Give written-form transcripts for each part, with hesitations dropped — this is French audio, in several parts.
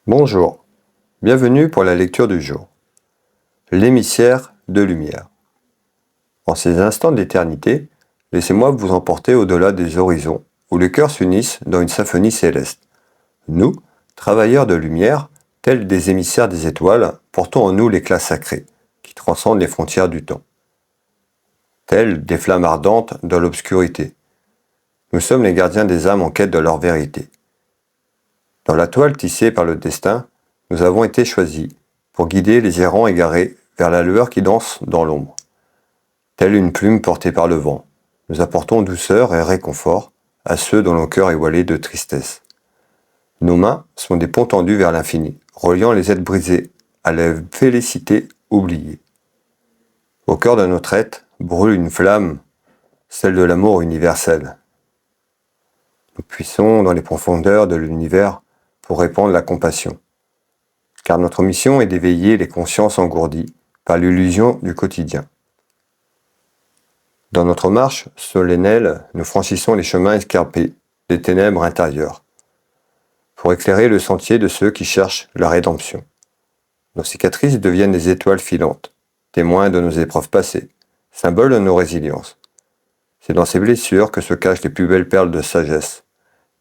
Bonjour, bienvenue pour la lecture du jour. L'émissaire de lumière. En ces instants d'éternité, laissez-moi vous emporter au-delà des horizons, où les cœurs s'unissent dans une symphonie céleste. Nous, travailleurs de lumière, tels des émissaires des étoiles, portons en nous l'éclat sacré, qui transcende les frontières du temps. Tels des flammes ardentes dans l'obscurité. Nous sommes les gardiens des âmes en quête de leur vérité. Dans la toile tissée par le destin, nous avons été choisis pour guider les errants égarés vers la lueur qui danse dans l'ombre. Telle une plume portée par le vent, nous apportons douceur et réconfort à ceux dont le cœur est voilé de tristesse. Nos mains sont des ponts tendus vers l'infini, reliant les êtres brisés à la félicité oubliée. Au cœur de notre être brûle une flamme, celle de l'amour universel. Nous puissons dans les profondeurs de l'univers pour répandre la compassion. Car notre mission est d'éveiller les consciences engourdies par l'illusion du quotidien. Dans notre marche solennelle, nous franchissons les chemins escarpés des ténèbres intérieures, pour éclairer le sentier de ceux qui cherchent la rédemption. Nos cicatrices deviennent des étoiles filantes, témoins de nos épreuves passées, symboles de nos résiliences. C'est dans ces blessures que se cachent les plus belles perles de sagesse,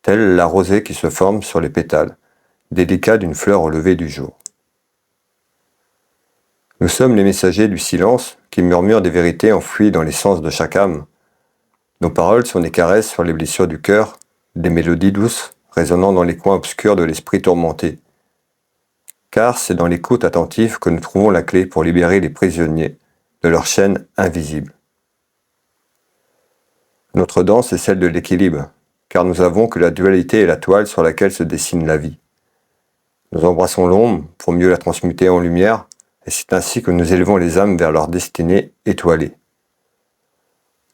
telle la rosée qui se forme sur les pétales, délicats d'une fleur au lever du jour. Nous sommes les messagers du silence qui murmurent des vérités enfouies dans les sens de chaque âme. Nos paroles sont des caresses sur les blessures du cœur, des mélodies douces résonnant dans les coins obscurs de l'esprit tourmenté. Car c'est dans l'écoute attentive que nous trouvons la clé pour libérer les prisonniers de leurs chaînes invisibles. Notre danse est celle de l'équilibre, car nous avons que la dualité est la toile sur laquelle se dessine la vie. Nous embrassons l'ombre pour mieux la transmuter en lumière, et c'est ainsi que nous élevons les âmes vers leur destinée étoilée.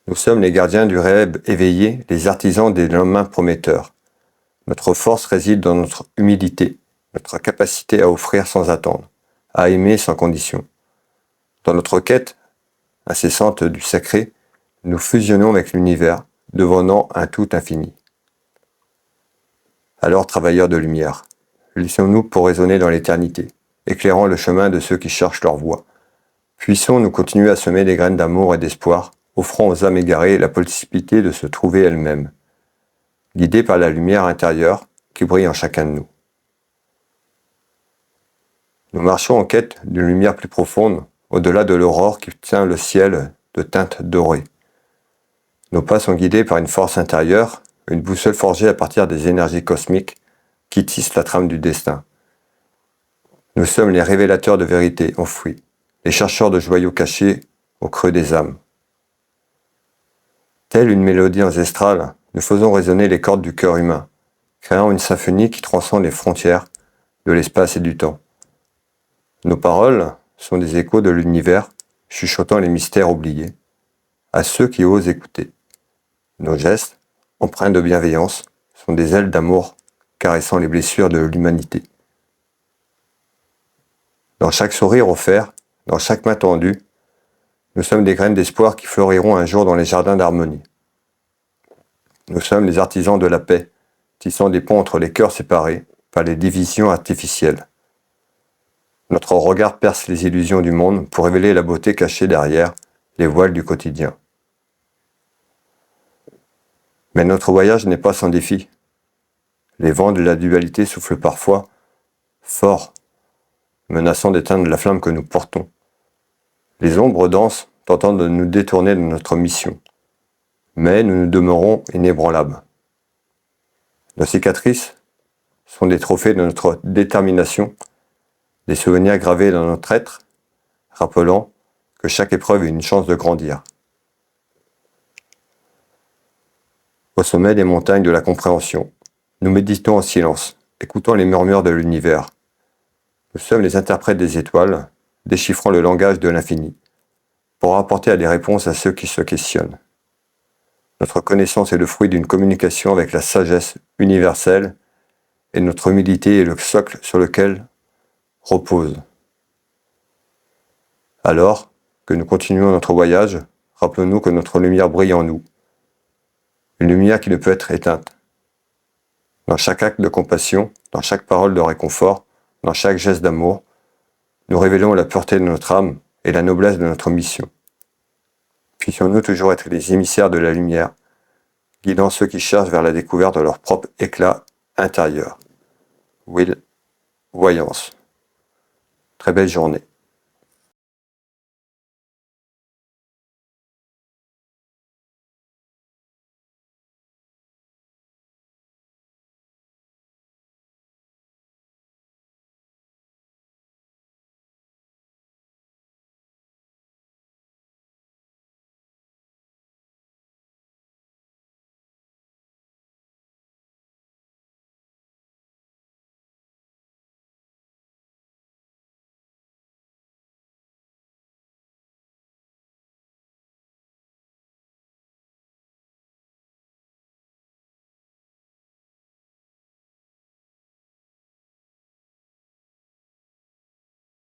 Nous sommes les gardiens du rêve éveillé, les artisans des lendemains prometteurs. Notre force réside dans notre humilité, notre capacité à offrir sans attendre, à aimer sans condition. Dans notre quête incessante du sacré, nous fusionnons avec l'univers, devenant un tout infini. Alors, travailleurs de lumière, laissons-nous pour résonner dans l'éternité, éclairant le chemin de ceux qui cherchent leur voie. Puissons-nous continuer à semer des graines d'amour et d'espoir, offrant aux âmes égarées la possibilité de se trouver elles-mêmes, guidées par la lumière intérieure qui brille en chacun de nous. Nous marchons en quête d'une lumière plus profonde, au-delà de l'aurore qui teint le ciel de teintes dorées. Nos pas sont guidés par une force intérieure, une boussole forgée à partir des énergies cosmiques qui tissent la trame du destin. Nous sommes les révélateurs de vérités enfouies, les chercheurs de joyaux cachés au creux des âmes. Telle une mélodie ancestrale, nous faisons résonner les cordes du cœur humain, créant une symphonie qui transcende les frontières de l'espace et du temps. Nos paroles sont des échos de l'univers, chuchotant les mystères oubliés, à ceux qui osent écouter. Nos gestes, empreints de bienveillance, sont des ailes d'amour caressant les blessures de l'humanité. Dans chaque sourire offert, dans chaque main tendue, nous sommes des graines d'espoir qui fleuriront un jour dans les jardins d'harmonie. Nous sommes les artisans de la paix, tissant des ponts entre les cœurs séparés par les divisions artificielles. Notre regard perce les illusions du monde pour révéler la beauté cachée derrière les voiles du quotidien. Mais notre voyage n'est pas sans défi. Les vents de la dualité soufflent parfois fort, menaçant d'éteindre la flamme que nous portons. Les ombres dansent, tentant de nous détourner de notre mission. Mais nous demeurons inébranlables. Nos cicatrices sont des trophées de notre détermination, des souvenirs gravés dans notre être, rappelant que chaque épreuve est une chance de grandir. Au sommet des montagnes de la compréhension, nous méditons en silence, écoutant les murmures de l'univers. Nous sommes les interprètes des étoiles, déchiffrant le langage de l'infini, pour apporter des réponses à ceux qui se questionnent. Notre connaissance est le fruit d'une communication avec la sagesse universelle, et notre humilité est le socle sur lequel repose. Alors que nous continuons notre voyage, rappelons-nous que notre lumière brille en nous, une lumière qui ne peut être éteinte. Dans chaque acte de compassion, dans chaque parole de réconfort, dans chaque geste d'amour, nous révélons la pureté de notre âme et la noblesse de notre mission. Puissions-nous toujours être les émissaires de la lumière, guidant ceux qui cherchent vers la découverte de leur propre éclat intérieur. Will, Voyance. Très belle journée.